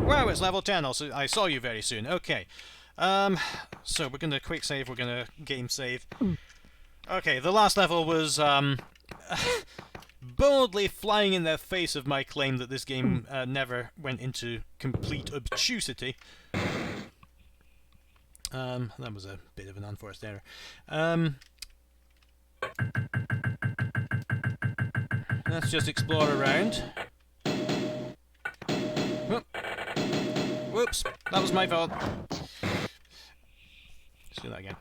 Wow, it's level 10. Also, I saw you very soon. Okay. So we're gonna quick save. We're gonna game save. Okay, the last level was boldly flying in the face of my claim that this game never went into complete obtusity. That was a bit of an unforced error. Let's just explore around. Whoops, that was my fault. Let's do that again.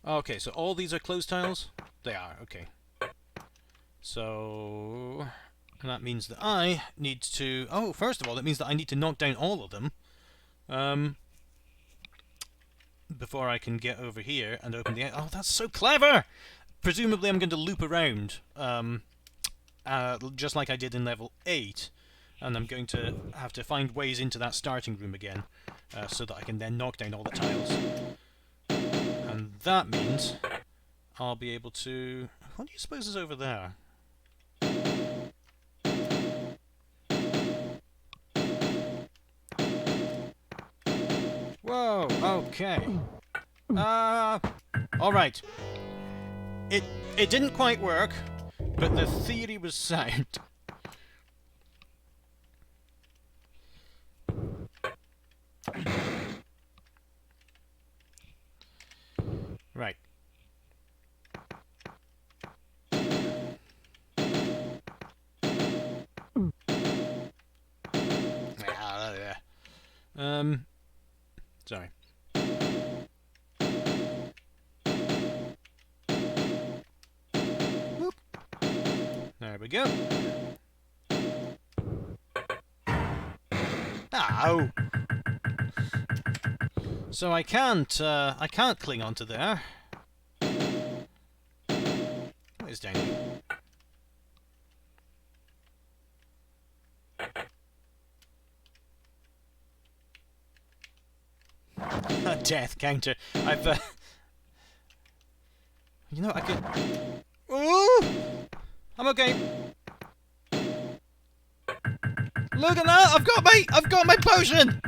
Okay, so all these are closed tiles? They are, okay. So that means that I need to... Oh, first of all, that means that I need to knock down all of them before I can get over here and open the... Oh, that's so clever! Presumably I'm going to loop around, just like I did in level 8. And I'm going to have to find ways into that starting room again, so that I can then knock down all the tiles. And that means I'll be able to... What do you suppose is over there? Whoa, okay. Alright. It didn't quite work, but the theory was sound. Right. Sorry. Whoop. There we go. Ow! So I can't cling onto there. What is down here? A death counter. I've you know, I could... Ooh! I'm okay. Look at that! I've got my potion!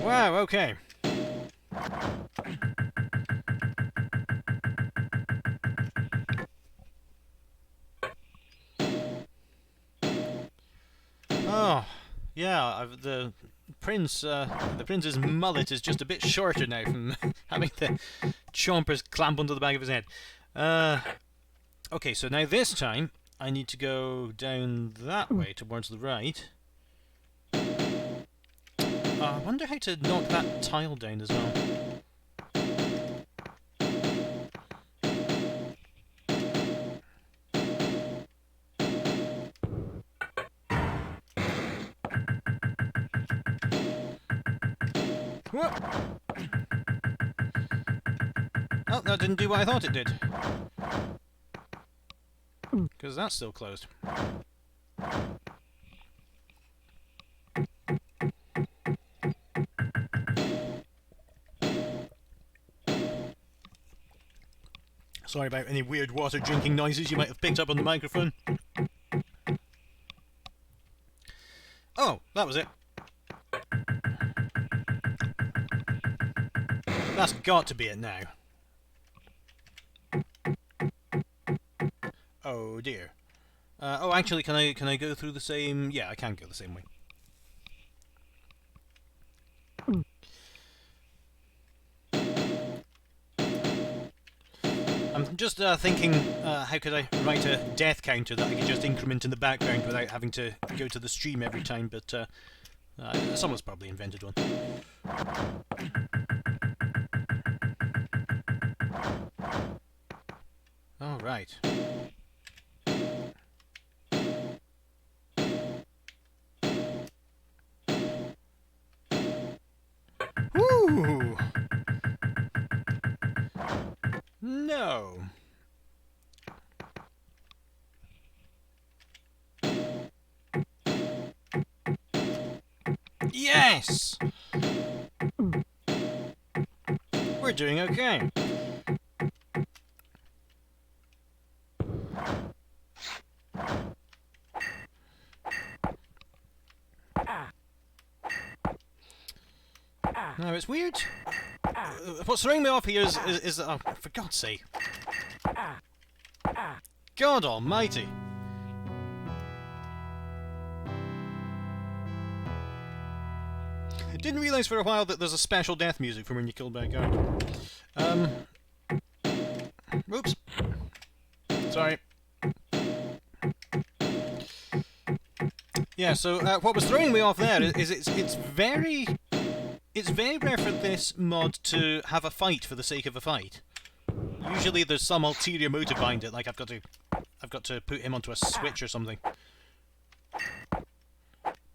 Wow, okay. Oh, yeah, the prince's mullet is just a bit shorter now from having the chompers clamp onto the back of his head. Okay, so now this time I need to go down that way towards the right. I wonder how to knock that tile down as well. Whoop. Oh, that didn't do what I thought it did. Because that's still closed. Sorry about any weird water drinking noises you might have picked up on the microphone. Oh, that was it. That's got to be it now. Oh dear. Oh, actually, can I go through the same? Yeah, I can go the same way. I'm just thinking, how could I write a death counter that I could just increment in the background without having to go to the stream every time, but someone's probably invented one. All right. Woo! No. Yes! We're doing okay. Now, it's weird. What's throwing me off here is oh, for God's sake. God almighty. I didn't realise for a while that there's a special death music for when you kill bad guard. Oops. Sorry. Yeah, so what was throwing me off there is it's very rare for this mod to have a fight for the sake of a fight. Usually there's some ulterior motive behind it, like I've got to put him onto a switch or something.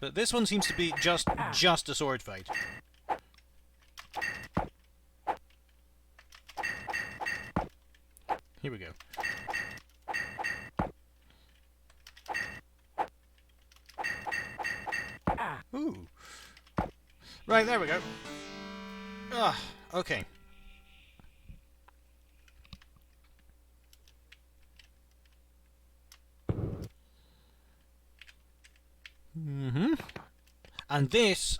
But this one seems to be just a sword fight. Here we go. Ooh. Right, there we go. Ah, okay. And this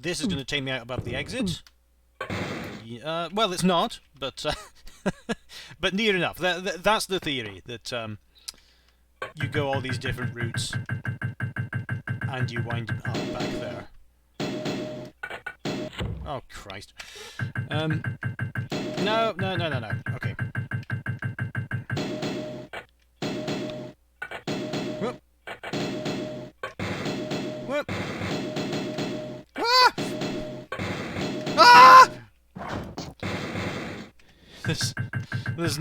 is going to take me out above the exit. Well, it's not, but but near enough. That's the theory, that you go all these different routes and you wind up back there. Oh Christ! No. Okay. Whoop. Whoop. Ah! Ah! There's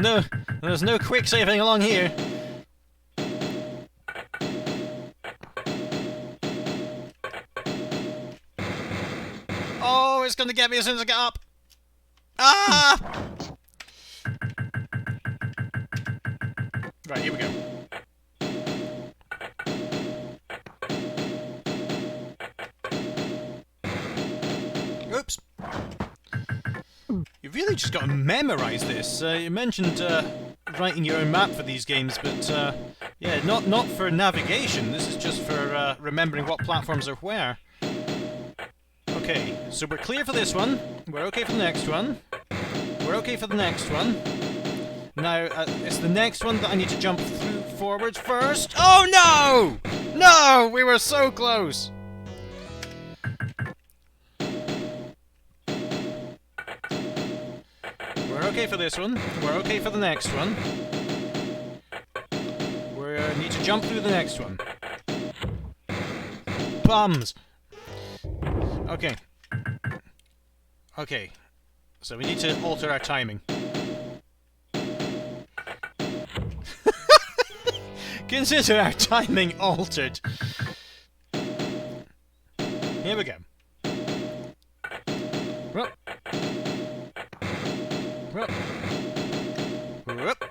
no quick saving along here. Oh, it's going to get me as soon as I get up. Ah! Right, here we go. Oops. You've really just got to memorise this. You mentioned writing your own map for these games, but yeah, not for navigation. This is just for remembering what platforms are where. Okay, so we're clear for this one. We're okay for the next one. We're okay for the next one. Now, it's the next one that I need to jump through forwards first. Oh no! No! We were so close! We're okay for this one. We're okay for the next one. We need to jump through the next one. Bums! Okay. Okay. So we need to alter our timing. Consider our timing altered. Here we go. Whoop. Whoop. Whoop.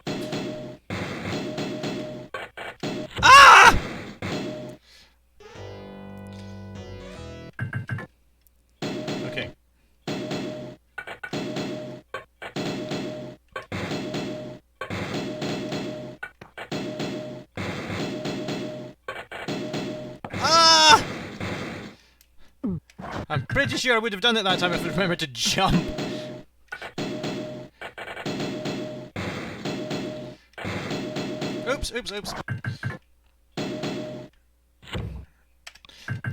Ah! Okay. Ah! I'm pretty sure I would have done it that time if I remembered to jump. Oops.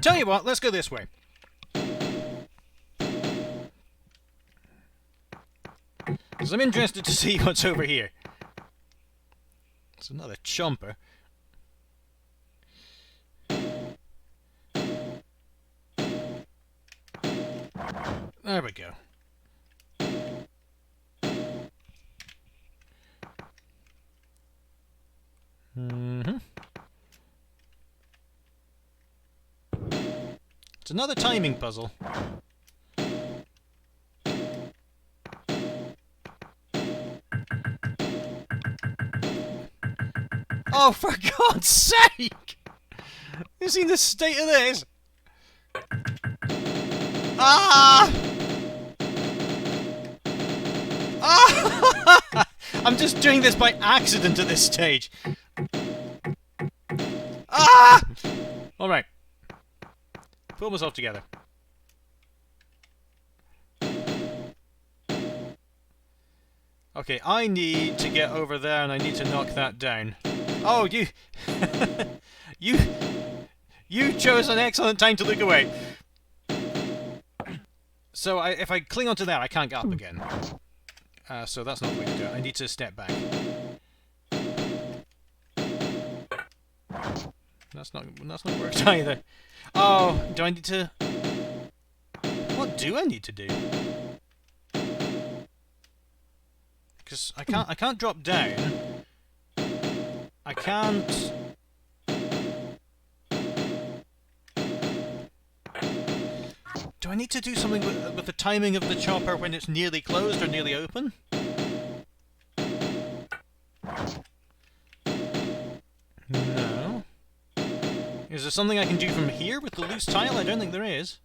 Tell you what, let's go this way. Because I'm interested to see what's over here. It's another chomper. There we go. It's another timing puzzle. Oh, for God's sake! You seen the state of this? Ah! Ah! I'm just doing this by accident at this stage. Ah! Alright. Pull myself together. Okay, I need to get over there and I need to knock that down. Oh, you... You chose an excellent time to look away. So if I cling onto there, I can't get up again. So that's not the way to do it. I need to step back. That's not worked either. Oh, do I need to... What do I need to do? Because I can't drop down. I can't... Do I need to do something with the timing of the chopper when it's nearly closed or nearly open? No. Is there something I can do from here with the loose tile? I don't think there is.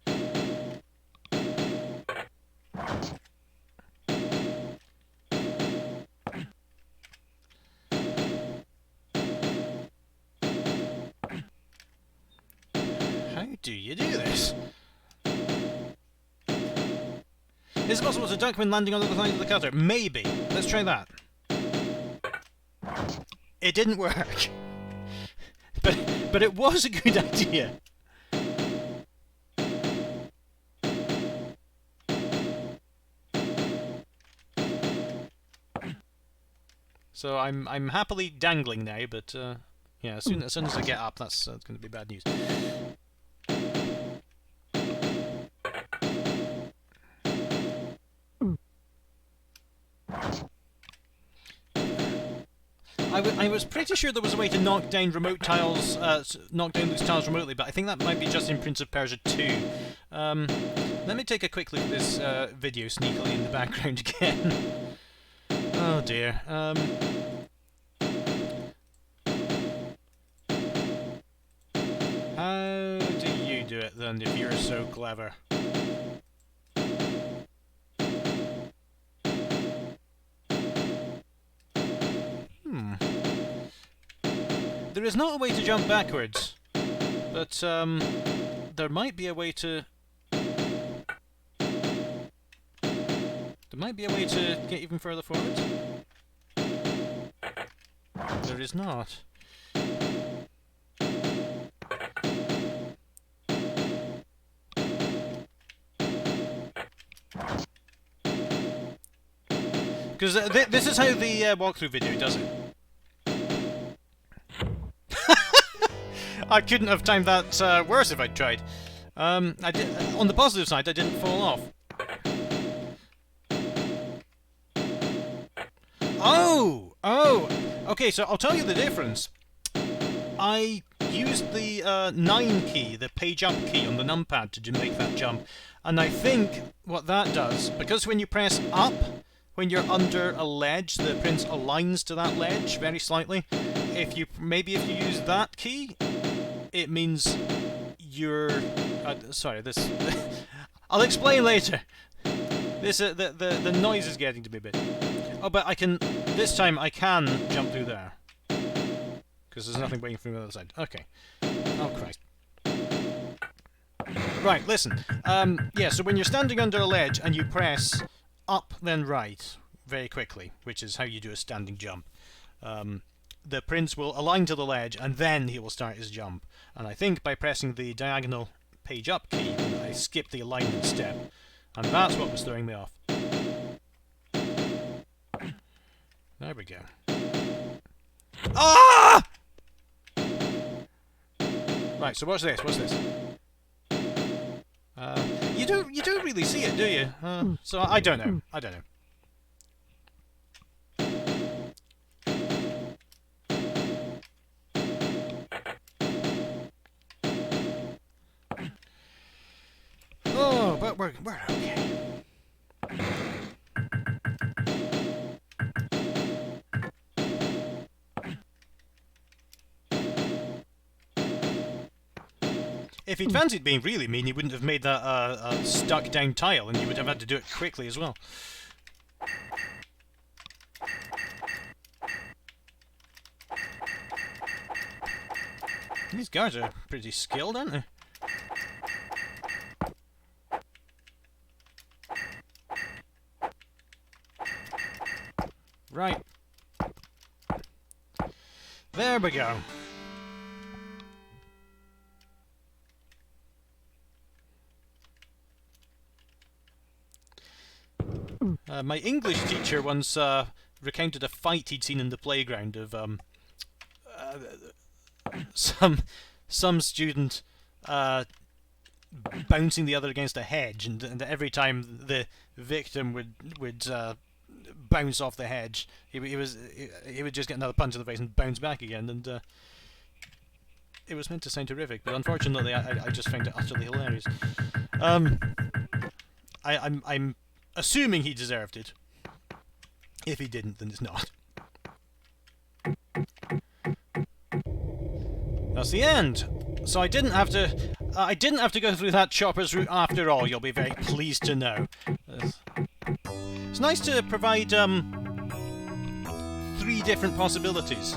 How do you do this? Is it possible to duck when landing on the other side of the cutter? Maybe. Let's try that. It didn't work. But it was a good idea. So I'm happily dangling now, but yeah, as soon as I get up, that's going to be bad news. I was pretty sure there was a way to knock down remote tiles, knock down loose tiles remotely, but I think that might be just in Prince of Persia 2. Let me take a quick look at this video sneakily in the background again. Oh dear. How do you do it then, if you're so clever? There is not a way to jump backwards, but there might be a way to... There might be a way to get even further forward. There is not. Because this is how the walkthrough video does it. I couldn't have timed that worse if I'd tried. On the positive side, I didn't fall off. Oh! Okay, so I'll tell you the difference. I used the 9 key, the page up key on the numpad to make that jump. And I think what that does, because when you press up, when you're under a ledge, the prince aligns to that ledge very slightly. If you use that key, it means you're... sorry, this... I'll explain later. This the noise is getting to me a bit. Oh, but I can... This time I can jump through there. Because there's nothing waiting for me on the other side. Okay. Oh, Christ. Right, listen. Yeah, so when you're standing under a ledge and you press up then right very quickly, which is how you do a standing jump, the prince will align to the ledge and then he will start his jump. And I think by pressing the diagonal page up key, I skipped the alignment step. And that's what was throwing me off. There we go. Ah! Right, so what's this? What's this? You don't really see it, do you? So I don't know. I don't know. Oh, but we're okay. If he'd fancied being really mean, he wouldn't have made that a stuck down tile, and you would have had to do it quickly as well. These guards are pretty skilled, aren't they? Right. There we go. My English teacher once recounted a fight he'd seen in the playground of some student bouncing the other against a hedge, and every time the victim would bounce off the hedge, he would just get another punch in the face and bounce back again, and it was meant to sound terrific, but unfortunately I just found it utterly hilarious. I'm assuming he deserved it. If he didn't, then it's not. That's the end. So I didn't have to go through that chopper's route after all. You'll be very pleased to know. It's nice to provide 3 different possibilities.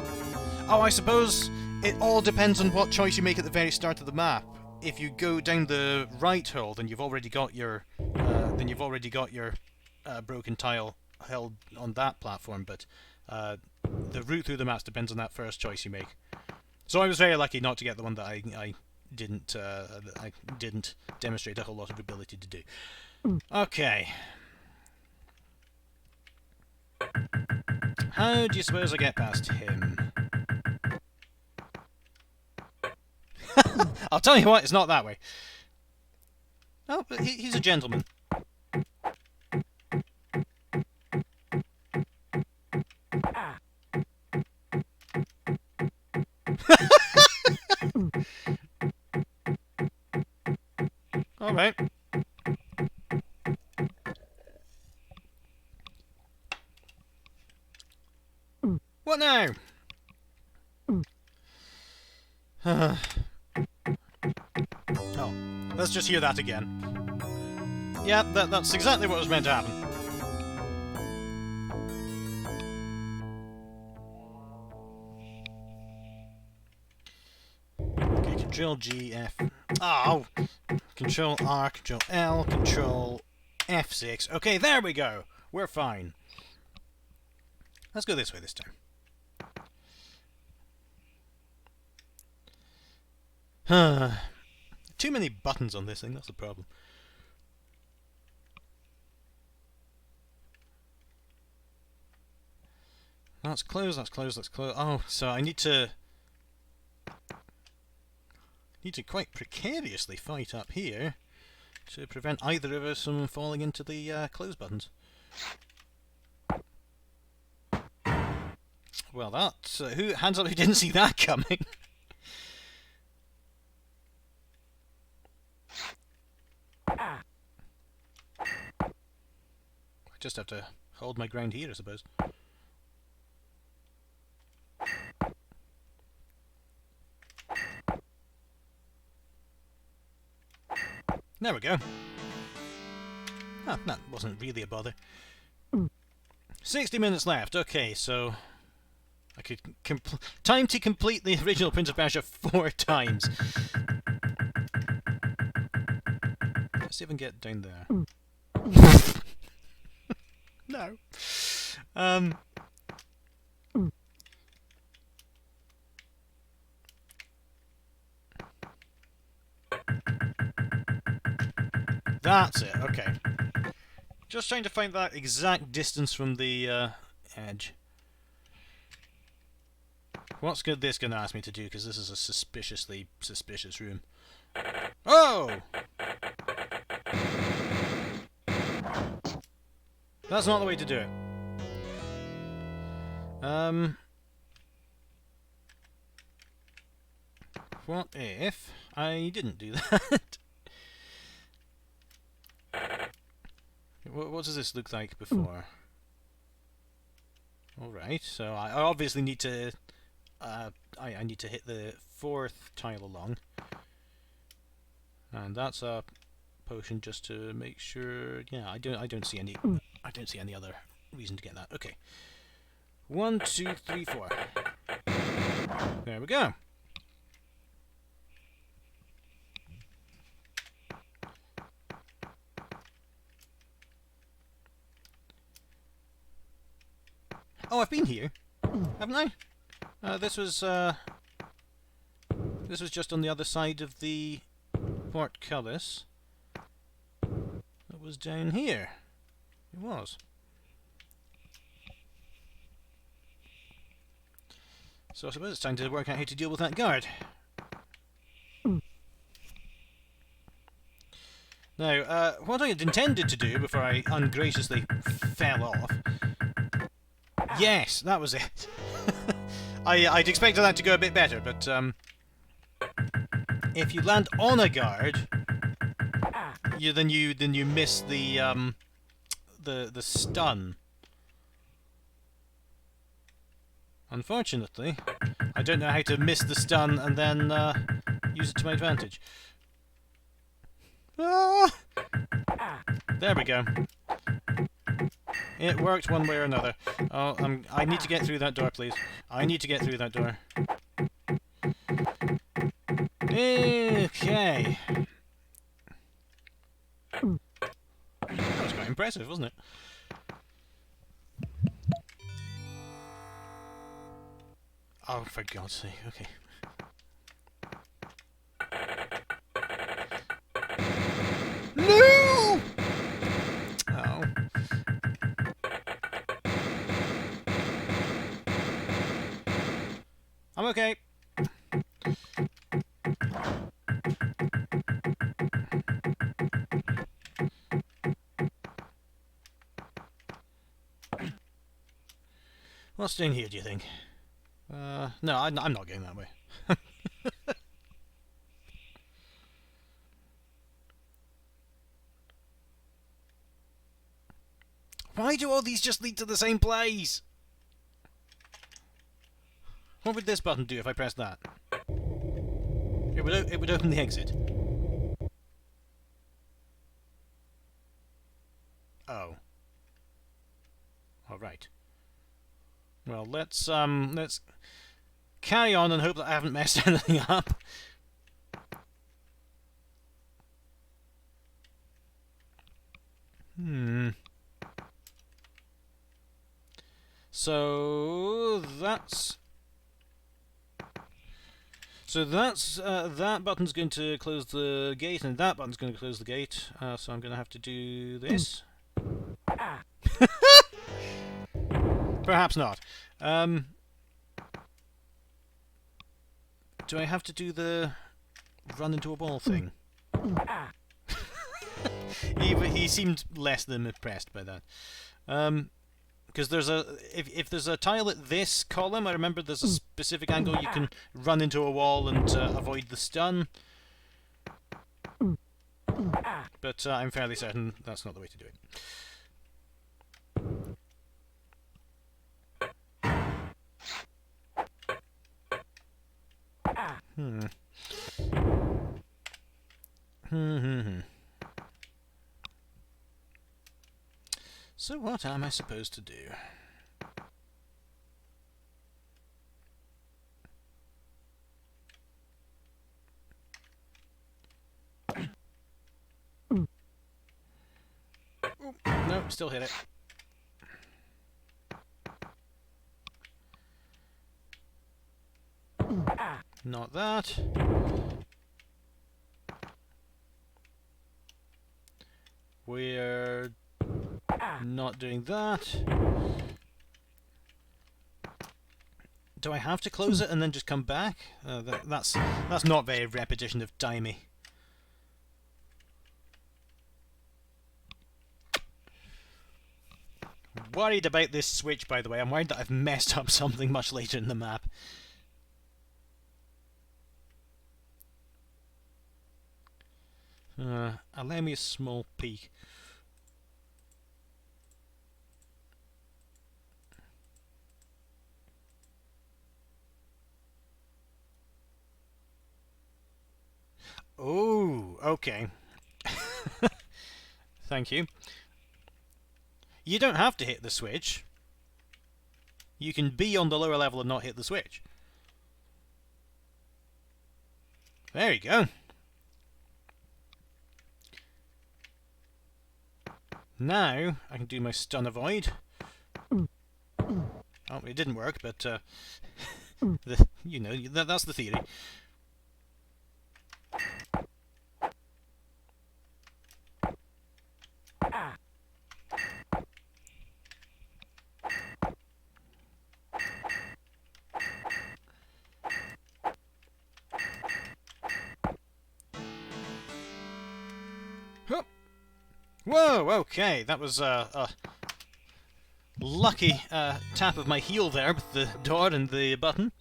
Oh, I suppose it all depends on what choice you make at the very start of the map. If you go down the right hole, then you've already got your broken tile held on that platform. But the route through the maps depends on that first choice you make. So I was very lucky not to get the one that I didn't demonstrate a whole lot of ability to do. Okay. How do you suppose I get past him? I'll tell you what, it's not that way. Oh, but he's a gentleman. Alright. What now? Oh, let's just hear that again. Yeah, that's exactly what was meant to happen. Okay, Control G, F. Oh! Control R, Control L, Control F6. Okay, there we go. We're fine. Let's go this way this time. Too many buttons on this thing, that's the problem. That's close, that's close, that's close. Oh, so I need to quite precariously fight up here to prevent either of us from falling into the close buttons. Well, that's who hands up who didn't see that coming. I just have to hold my ground here, I suppose. There we go. Ah, that wasn't really a bother. 60 minutes left. Okay, so I could time to complete the original Prince of Persia 4 times. Let's see if I can get down there. No. That's it, okay. Just trying to find that exact distance from the edge. What's this going to ask me to do? Because this is a suspiciously suspicious room. Oh! That's not the way to do it. What if I didn't do that? What does this look like before? Alright, so I obviously need to I need to hit the 4th tile along. And that's a potion just to make sure. Yeah, I don't see any. I don't see any other reason to get that. Okay. 1, 2, 3, 4. There we go. Oh, I've been here, haven't I? This was just on the other side of the portcullis. It was down here. It was. So I suppose it's time to work out how to deal with that guard. Now, what I had intended to do before I ungraciously fell off... Yes, that was it. I'd expected that to go a bit better, but if you land on a guard, then you miss the stun. Unfortunately, I don't know how to miss the stun and then use it to my advantage. Ah! There we go. It worked one way or another. Oh, I need to get through that door, please. I need to get through that door. Okay. That was quite impressive, wasn't it? Oh, for God's sake, okay. No! Oh. I'm okay. What's doing here, do you think? No, I'm not going that way. Why do all these just lead to the same place? What would this button do if I press that? It would open the exit. Oh. All right. Well, let's carry on and hope that I haven't messed anything up. So that's that button's going to close the gate, and that button's going to close the gate. So I'm going to have to do this. Perhaps not. Do I have to do the run into a wall thing? he seemed less than impressed by that. Because there's if there's a tile at this column, I remember there's a specific angle you can run into a wall and avoid the stun. But I'm fairly certain that's not the way to do it. So what am I supposed to do? Ooh, no, still hit it. Not that. We're not doing that. Do I have to close it and then just come back? That's not very repetition of timey. Worried about this switch, by the way. I'm worried that I've messed up something much later in the map. Allow me a small peek. Oh, okay. Thank you. You don't have to hit the switch. You can be on the lower level and not hit the switch. There you go. Now I can do my stun avoid. Oh, it didn't work, but you know, that's the theory. Whoa, okay, that was a lucky tap of my heel there with the door and the button.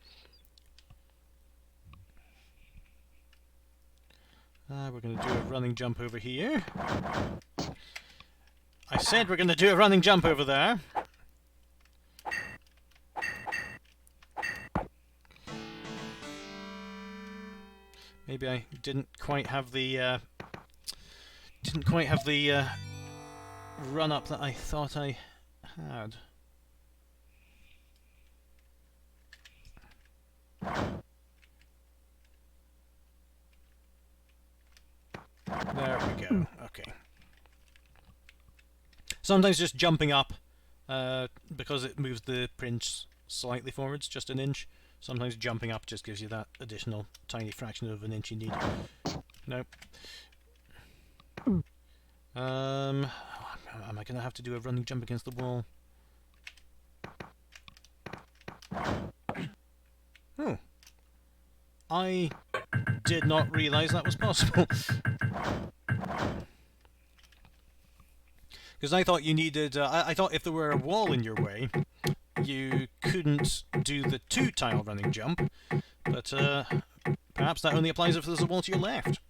We're going to do a running jump over here. I said we're going to do a running jump over there. Maybe I didn't quite have the run up that I thought I had. There we go. Okay. Sometimes just jumping up, because it moves the prince slightly forwards, just an inch. Sometimes jumping up just gives you that additional tiny fraction of an inch you need. Nope. Am I going to have to do a running jump against the wall? Oh. I did not realise that was possible. Because I thought you needed... I thought if there were a wall in your way, you couldn't do the 2-tile running jump, but perhaps that only applies if there's a wall to your left.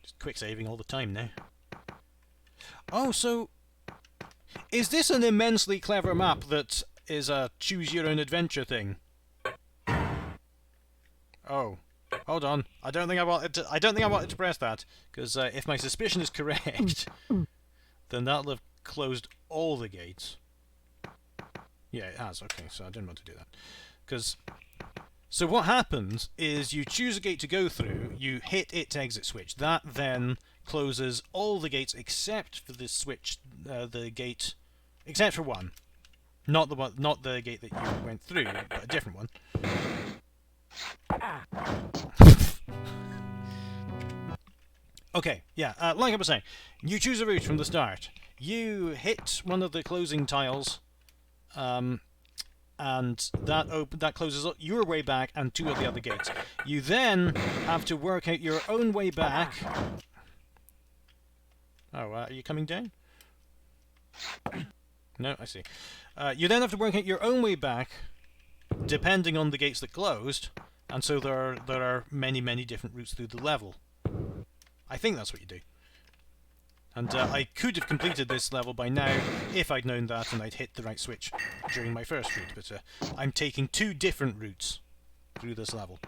Just quick saving all the time now. Oh, so... is this an immensely clever map that is a choose-your-own-adventure thing? Oh, hold on. I don't think I wanted to press that, because if my suspicion is correct, then that'll have closed all the gates. Yeah, it has. Okay, so I didn't want to do that. Because so what happens is you choose a gate to go through, you hit its exit switch. That then closes all the gates except for the switch, the gate, except for one. Not the gate that you went through, but a different one. Okay, yeah, like I was saying, you choose a route from the start. You hit one of the closing tiles, and that closes your way back and 2 of the other gates. You then have to work out your own way back. Oh, are you coming down? No, I see. You then have to work out your own way back, depending on the gates that closed, and so there are many different routes through the level. I think that's what you do. And I could have completed this level by now if I'd known that and I'd hit the right switch during my first route, but I'm taking 2 different routes through this level.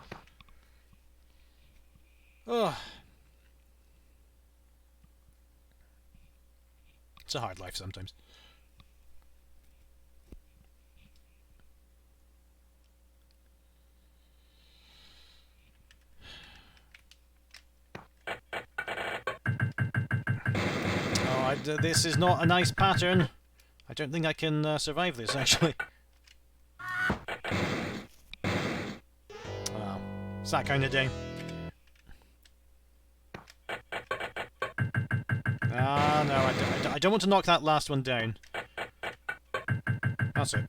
Oh. It's a hard life sometimes. This is not a nice pattern. I don't think I can survive this, actually. Well, it's that kind of day. Ah, no, I don't want to knock that last one down. That's it.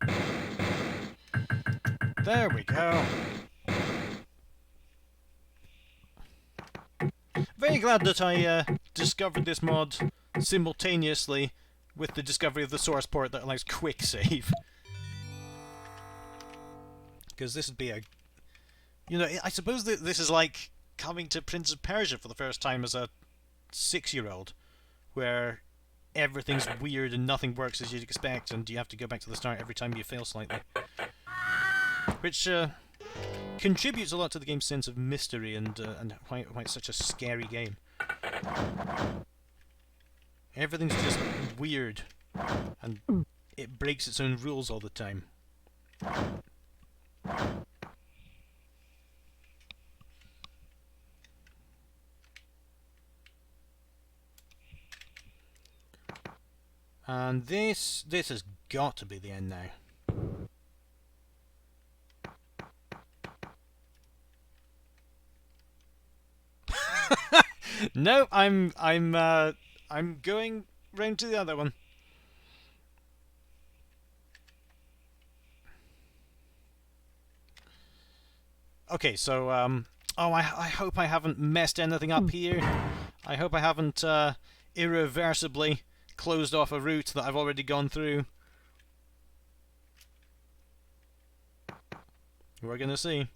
There we go. Very glad that I discovered this mod simultaneously with the discovery of the source port that allows quick save. Because this would be a... you know, I suppose that this is like coming to Prince of Persia for the first time as a 6-year-old, where everything's weird and nothing works as you'd expect, and you have to go back to the start every time you fail slightly. Which contributes a lot to the game's sense of mystery and why it's such a scary game. Everything's just weird, and it breaks its own rules all the time. And this has got to be the end now. No, I'm going round to the other one. Okay, so oh, I hope I haven't messed anything up here. I hope I haven't irreversibly closed off a route that I've already gone through. We're gonna see.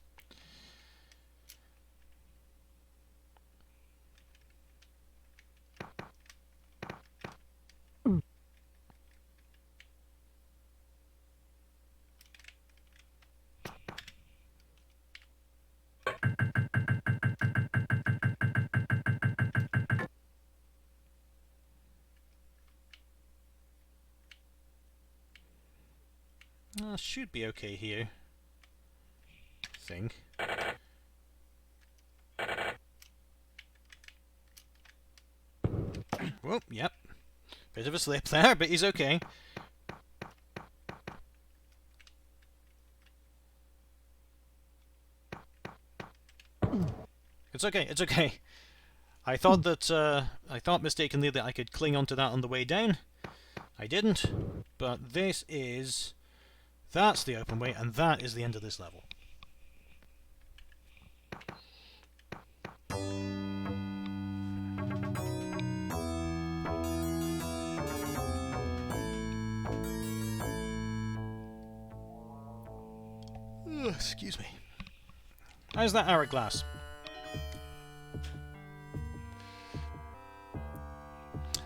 Should be okay here, I think. Whoa, yep. Bit of a slip there, but he's okay. It's okay, it's okay. I thought mistakenly that I could cling onto that on the way down. I didn't, but that's the open way, and that is the end of this level. Ugh, excuse me. How's that hourglass?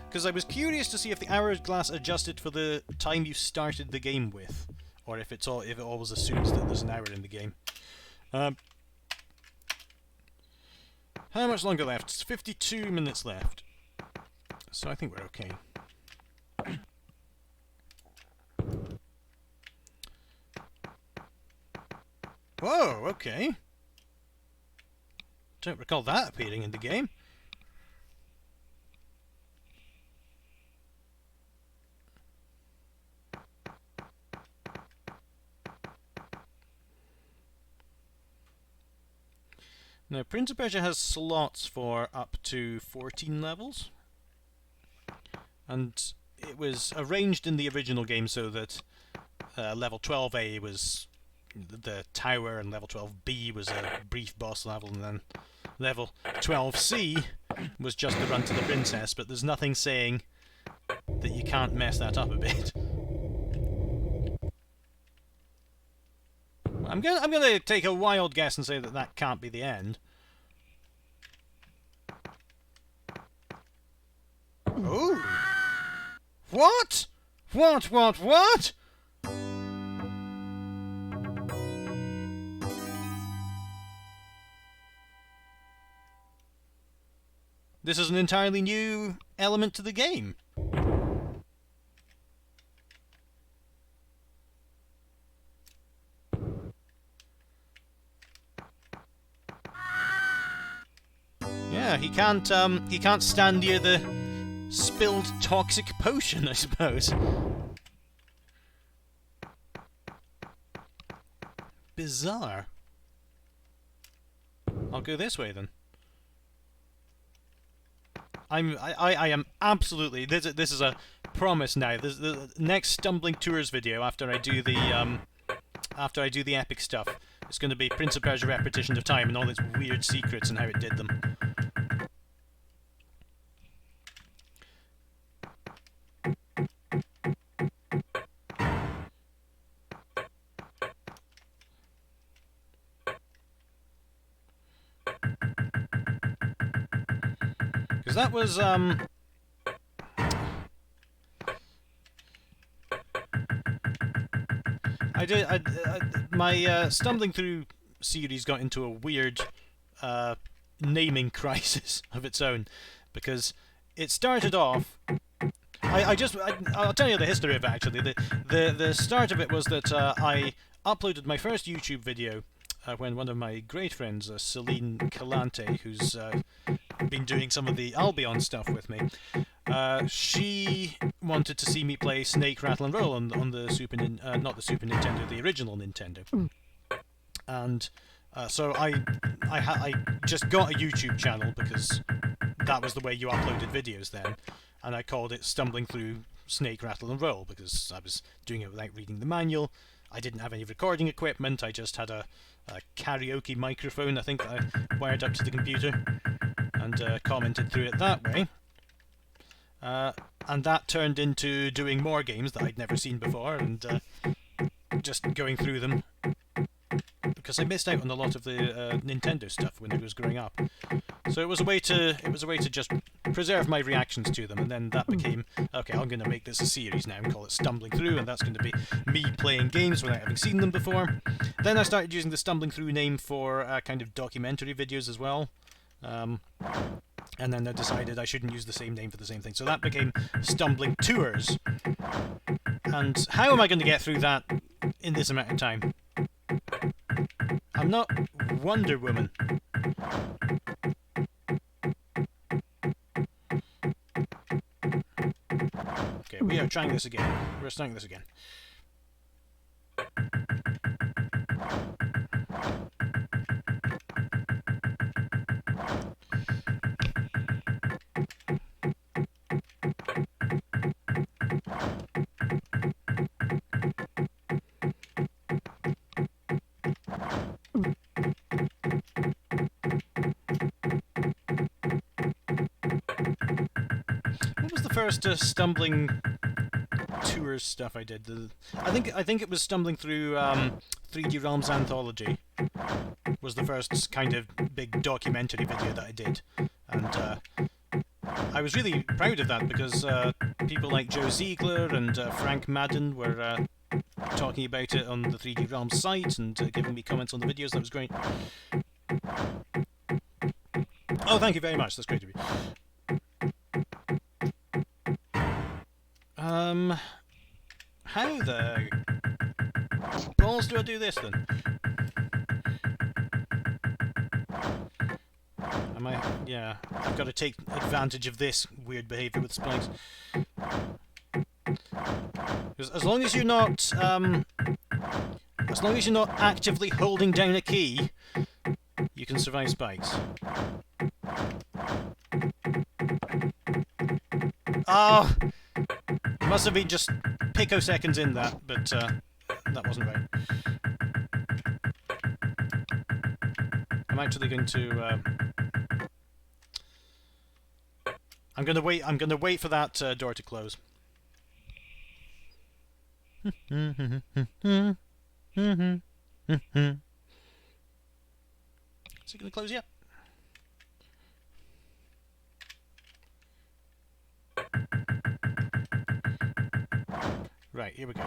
Because I was curious to see if the hourglass adjusted for the time you started the game with, or if it always assumes that there's an hour in the game. How much longer left? It's 52 minutes left, so I think we're okay. Whoa, okay. Don't recall that appearing in the game. Now, Prince of Persia has slots for up to 14 levels, and it was arranged in the original game so that level 12A was the tower, and level 12B was a brief boss level, and then level 12C was just the run to the princess, but there's nothing saying that you can't mess that up a bit. I'm gonna take a wild guess and say that that can't be the end. Oh! What? What? This is an entirely new element to the game. Yeah, he can't stand near the spilled toxic potion, I suppose. Bizarre. I'll go this way then. I am absolutely, this is a promise now. This the next Stumbling Tours video after I do the epic stuff. It's going to be Prince of Persia Repetition of Time and all its weird secrets and how it did them. Because that was My stumbling through series got into a weird naming crisis of its own, because it started off. I'll tell you the history of it. Actually, the start of it was that I uploaded my first YouTube video when one of my great friends, Celine Calante, who's been doing some of the Albion stuff with me, she wanted to see me play Snake, Rattle and Roll on the not the Super Nintendo, the original Nintendo, and so I just got a YouTube channel because that was the way you uploaded videos then, and I called it Stumbling Through Snake, Rattle and Roll because I was doing it without reading the manual. I didn't have any recording equipment. I just had a karaoke microphone, I think, that I wired up to the computer, and commented through it that way. And that turned into doing more games that I'd never seen before, and just going through them, because I missed out on a lot of the Nintendo stuff when I was growing up. So it was a way to just preserve my reactions to them, and then that became, okay, I'm going to make this a series now and call it Stumbling Through, and that's going to be me playing games without having seen them before. Then I started using the Stumbling Through name for kind of documentary videos as well. And then I decided I shouldn't use the same name for the same thing, so that became Stumbling Tours. And how am I going to get through that in this amount of time? I'm not Wonder Woman. Okay, we are trying this again. We're starting this again. First Stumbling Tours stuff I did. I think it was Stumbling Through 3D Realms Anthology was the first kind of big documentary video that I did, and I was really proud of that because people like Joe Ziegler and Frank Madden were talking about it on the 3D Realms site and giving me comments on the videos. That was great. Oh, thank you very much. That's great of you. How the balls do I do this then? Am I? Yeah, I've got to take advantage of this weird behaviour with spikes. As long as you're not, actively holding down a key, you can survive spikes. Oh! Must have been just picoseconds in that, but that wasn't right. I'm actually going to. I'm going to wait. I'm going to wait for that door to close. Is it going to close yet? Right, here we go.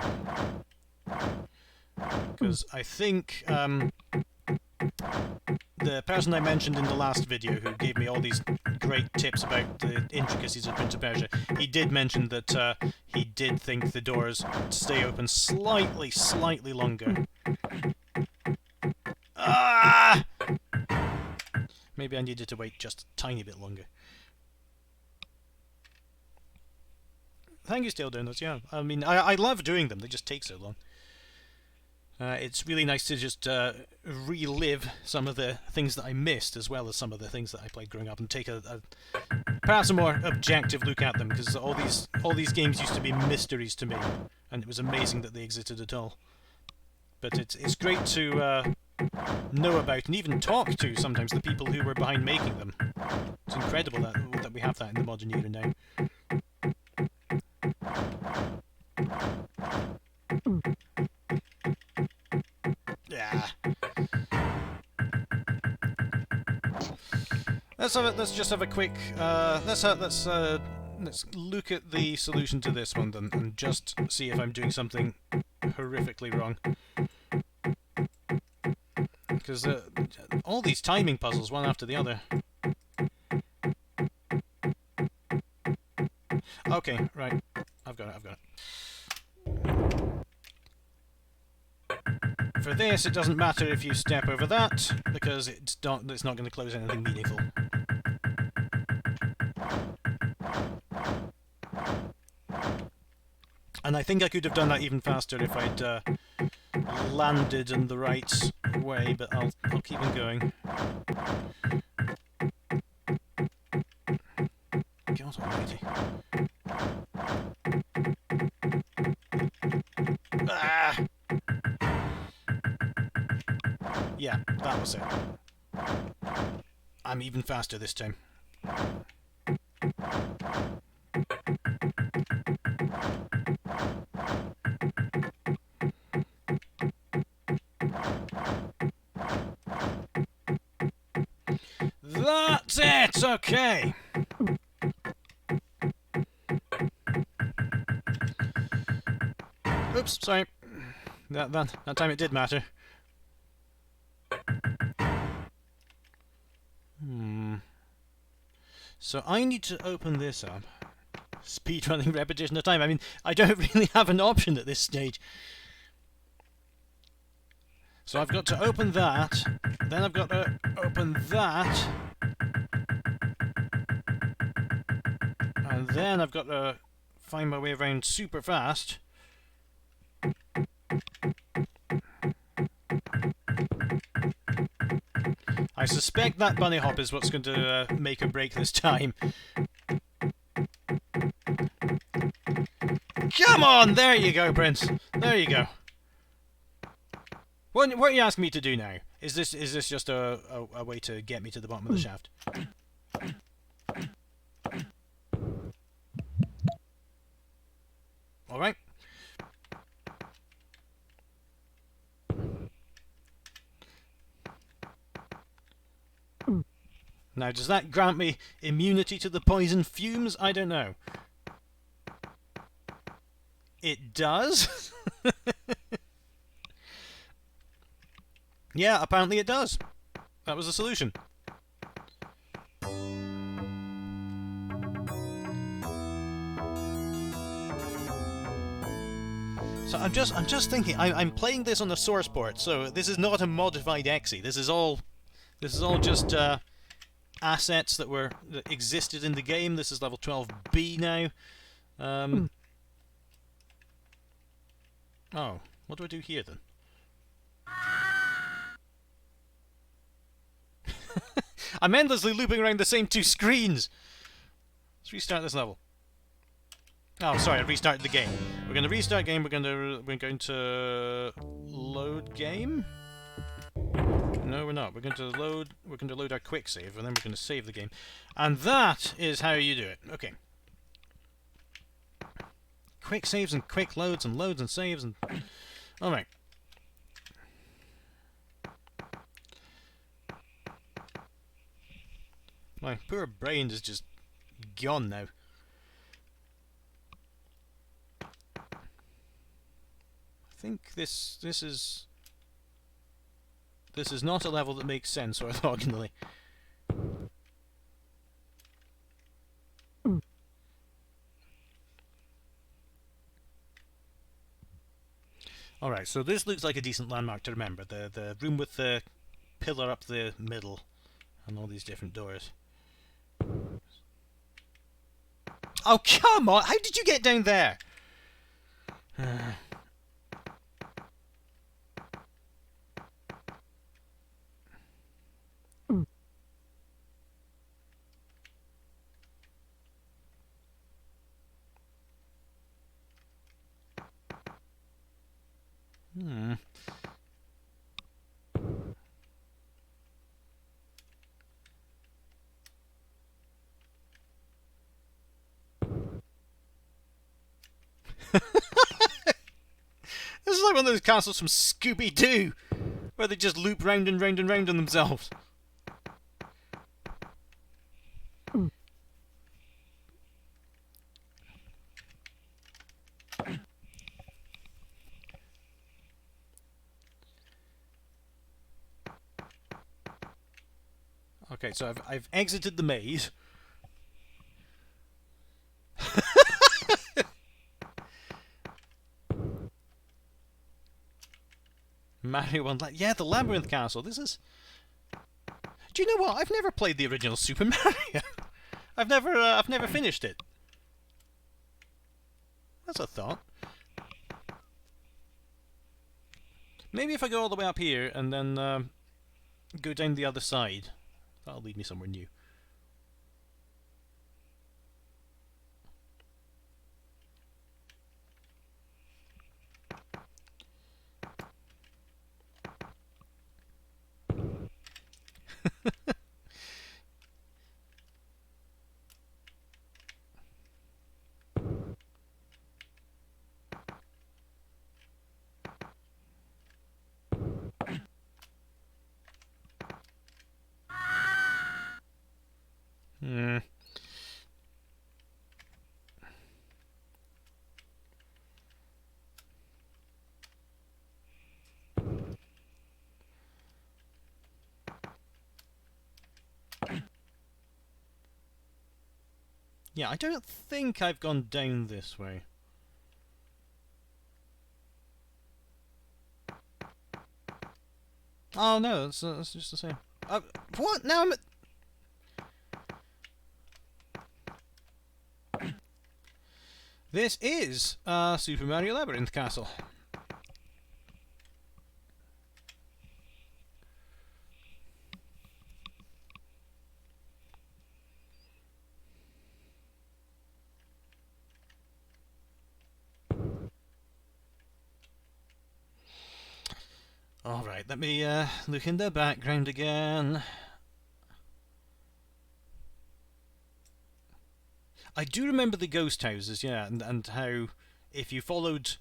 Because I think the person I mentioned in the last video who gave me all these great tips about the intricacies of Prince of Persia, he did mention that he did think the doors stay open slightly longer. Ah! Maybe I needed to wait just a tiny bit longer. Thank you, Stale Donuts, yeah. I mean, I love doing them, they just take so long. It's really nice to just relive some of the things that I missed, as well as some of the things that I played growing up, and take perhaps a more objective look at them, because all these games used to be mysteries to me, and it was amazing that they existed at all. But it's great to know about and even talk to sometimes the people who were behind making them. It's incredible that we have that in the modern era now. Yeah. Let's just have a quick. Let's look at the solution to this one then, and just see if I'm doing something horrifically wrong. Because all these timing puzzles, one after the other. Okay, right. I've got it. For this, it doesn't matter if you step over that, because it's not going to close anything meaningful. And I think I could have done that even faster if I'd landed in the right way, but I'll keep on going. God almighty. Ah! Yeah, that was it. I'm even faster this time. That's it! Okay! Oops, sorry. That time it did matter. So I need to open this up. Speedrunning repetition of time. I mean, I don't really have an option at this stage. So I've got to open that, then I've got to open that, and then I've got to find my way around super fast. I suspect that bunny hop is what's going to make or break this time. Come on! There you go, Prince. There you go. What are you asking me to do now? Is this just a way to get me to the bottom of the shaft? Alright. Now, does that grant me immunity to the poison fumes? I don't know. It does? Yeah, apparently it does. That was the solution. So I'm just thinking. I'm playing this on the source port, so this is not a modified exe. This is all just assets that existed in the game. This is level 12B now. Oh, what do I do here then? I'm endlessly looping around the same two screens. Let's restart this level. Oh, sorry, I restarted the game. We're going to restart game. We're going to load game. No, we're not. We're going to load our quick save, and then we're going to save the game. And that is how you do it. Okay. Quick saves and quick loads and saves and... All right. My poor brain is just gone now. I think this is not a level that makes sense orthogonally. Alright, so this looks like a decent landmark to remember. The room with the pillar up the middle and all these different doors. Oh, come on! How did you get down there? This is like one of those castles from Scooby-Doo, where they just loop round and round and round on themselves. Okay, so I've exited the maze. Mario 1. Yeah, the Labyrinth Castle. This is. Do you know what? I've never played the original Super Mario. I've never finished it. That's a thought. Maybe if I go all the way up here and then go down the other side, that'll lead me somewhere new. Hmm. Yeah, I don't think I've gone down this way. Oh no, that's just the same. What? Now I'm at... This is Super Mario Labyrinth Castle. Alright, let me look in the background again. I do remember the ghost houses, yeah, and how if you followed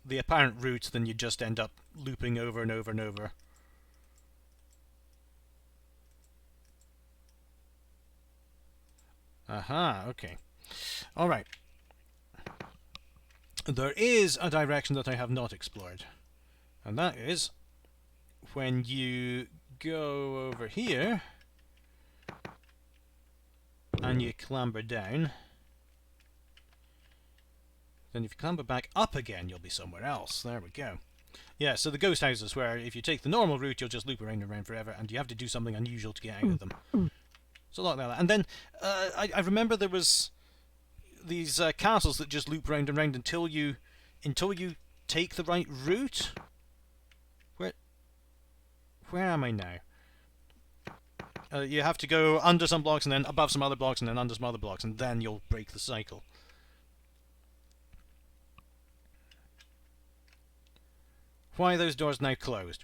the apparent route, then you just end up looping over and over and over. Aha, okay. Alright. There is a direction that I have not explored. And that is when you go over here and you clamber down. Then if you clamber back up again, you'll be somewhere else. There we go. Yeah, so the ghost houses, where if you take the normal route, you'll just loop around and around forever, and you have to do something unusual to get out of them. So a lot like that. And then I remember there was these castles that just loop round and round until you take the right route. Where am I now? You have to go under some blocks and then above some other blocks and then under some other blocks, and then you'll break the cycle. Why are those doors now closed?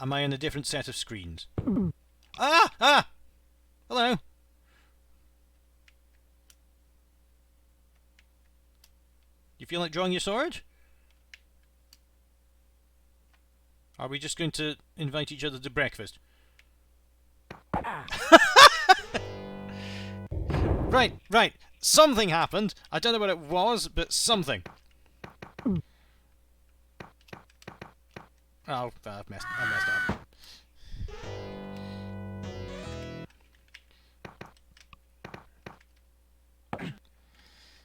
Am I in a different set of screens? Ah! Ah! Hello! You feel like drawing your sword? Are we just going to invite each other to breakfast? Right. Something happened. I don't know what it was, but something. Oh, I messed up.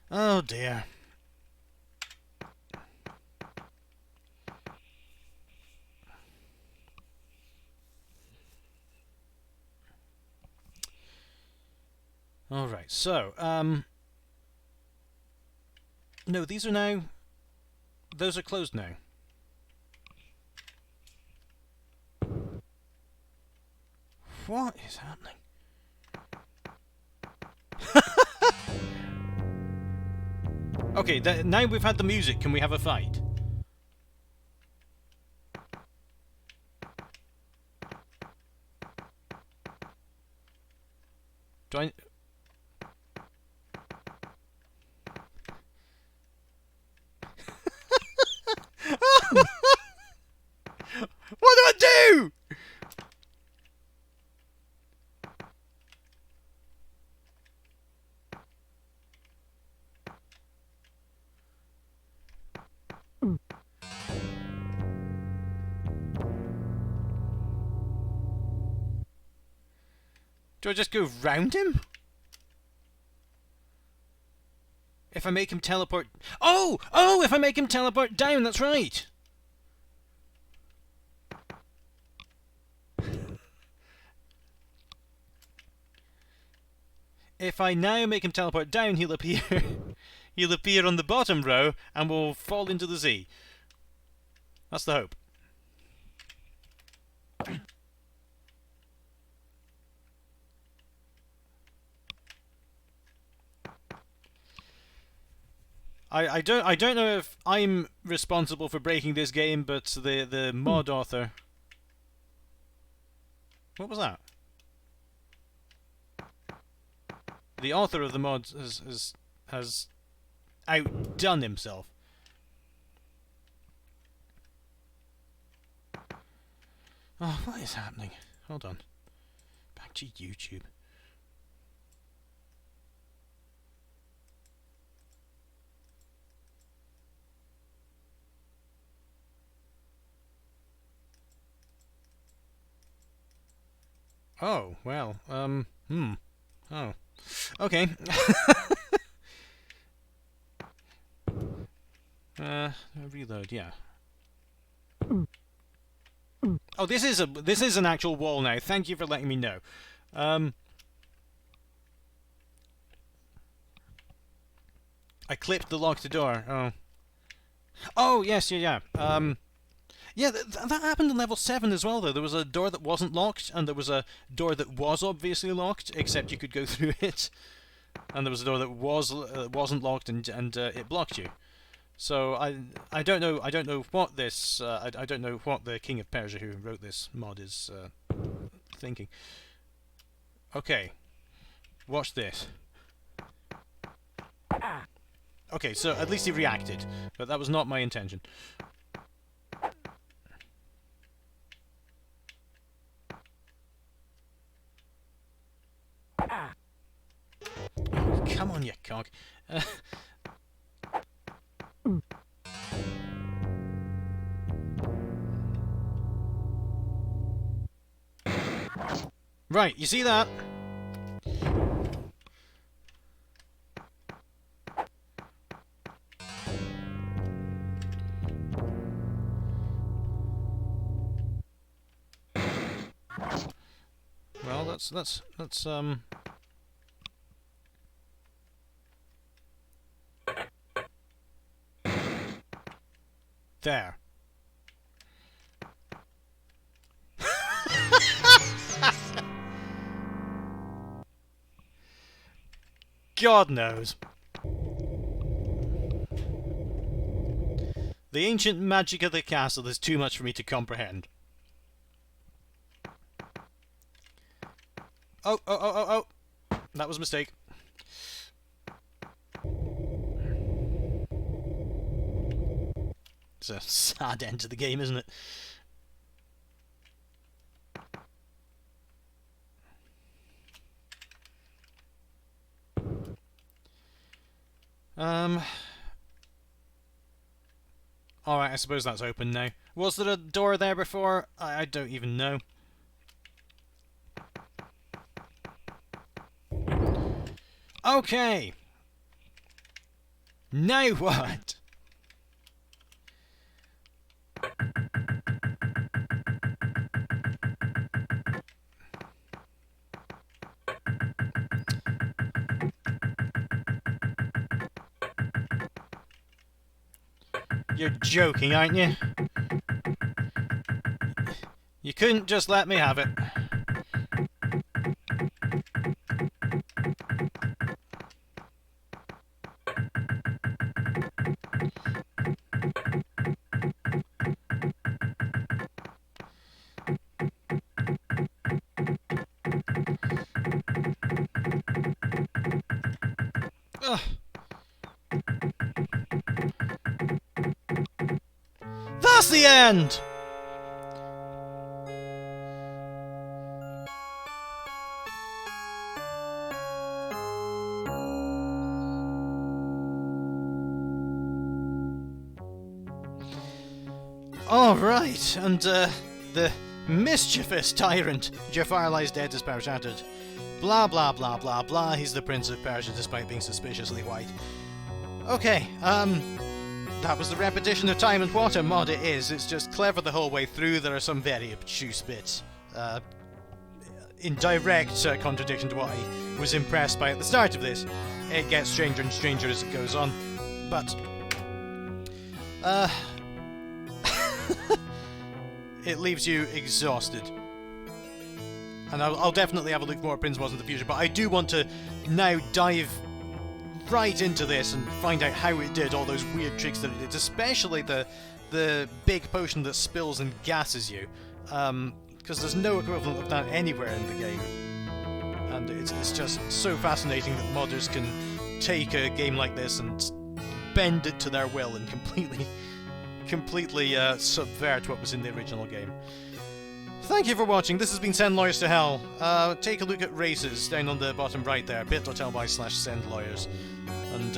Oh dear. Alright, so, no, these are now... Those are closed now. What is happening? Okay, now we've had the music, can we have a fight? Do I... What do I do? Do I just go round him? If I make him teleport... Oh! Oh, if I make him teleport down, that's right! If I now make him teleport down, he'll appear... he'll appear on the bottom row and will fall into the sea. That's the hope. I don't know if I'm responsible for breaking this game, but the mod author... What was that? The author of the mod has outdone himself. Oh, what is happening? Hold on. Back to YouTube. Oh, well, oh. Okay. Reload, yeah. Oh, this is an actual wall now. Thank you for letting me know. I clipped the locked door. Oh. Oh, yes, yeah. Yeah, that happened in level 7 as well, though. There was a door that wasn't locked, and there was a door that was obviously locked, except you could go through it. And there was a door that wasn't locked, and it blocked you. So I don't know what this I don't know what the King of Persia who wrote this mod is thinking. Okay, watch this. Okay, so at least he reacted, but that was not my intention. Come on, you cock. Right, you see that? Well, that's there. God knows. The ancient magic of the castle is too much for me to comprehend. Oh. That was a mistake. It's a sad end to the game, isn't it? Alright, I suppose that's open now. Was there a door there before? I don't even know. Okay! Now what? You're joking, aren't you? You couldn't just let me have it. Ugh. That's the end! Alright, and the mischievous tyrant, Jafar lies dead, his power shattered. Blah blah blah blah blah, he's the Prince of Persia despite being suspiciously white. Okay, that was the repetition of time, and what a mod it is. It's just clever the whole way through. There are some very obtuse bits. In direct contradiction to what I was impressed by at the start of this. It gets stranger and stranger as it goes on. But it leaves you exhausted. And I'll definitely have a look more at Prince mods in the future, but I do want to now dive right into this and find out how it did all those weird tricks that it did, especially the big potion that spills and gasses you, because there's no equivalent of that anywhere in the game. And it's just so fascinating that modders can take a game like this and bend it to their will and completely subvert what was in the original game. Thank you for watching. This has been Send Lawyers to Hell. Take a look at races down on the bottom right there, bit.ly/sendlawyers. And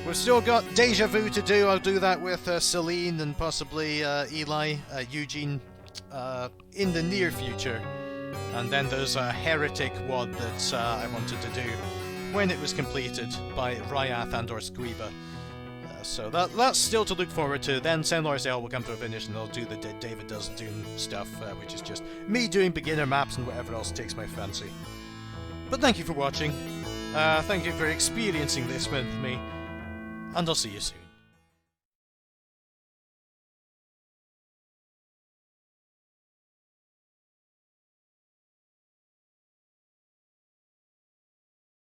we've still got Deja Vu to do. I'll do that with Celine and possibly Eli, Eugene, in the near future. And then there's a Heretic WOD that I wanted to do when it was completed by Ryath and or Squeeba. So that's still to look forward to. Then Send Lawyers to Hell will come to a finish and I'll do the David Does Doom stuff, which is just me doing beginner maps and whatever else takes my fancy. But thank you for watching. Thank you for experiencing this with me. And I'll see you soon.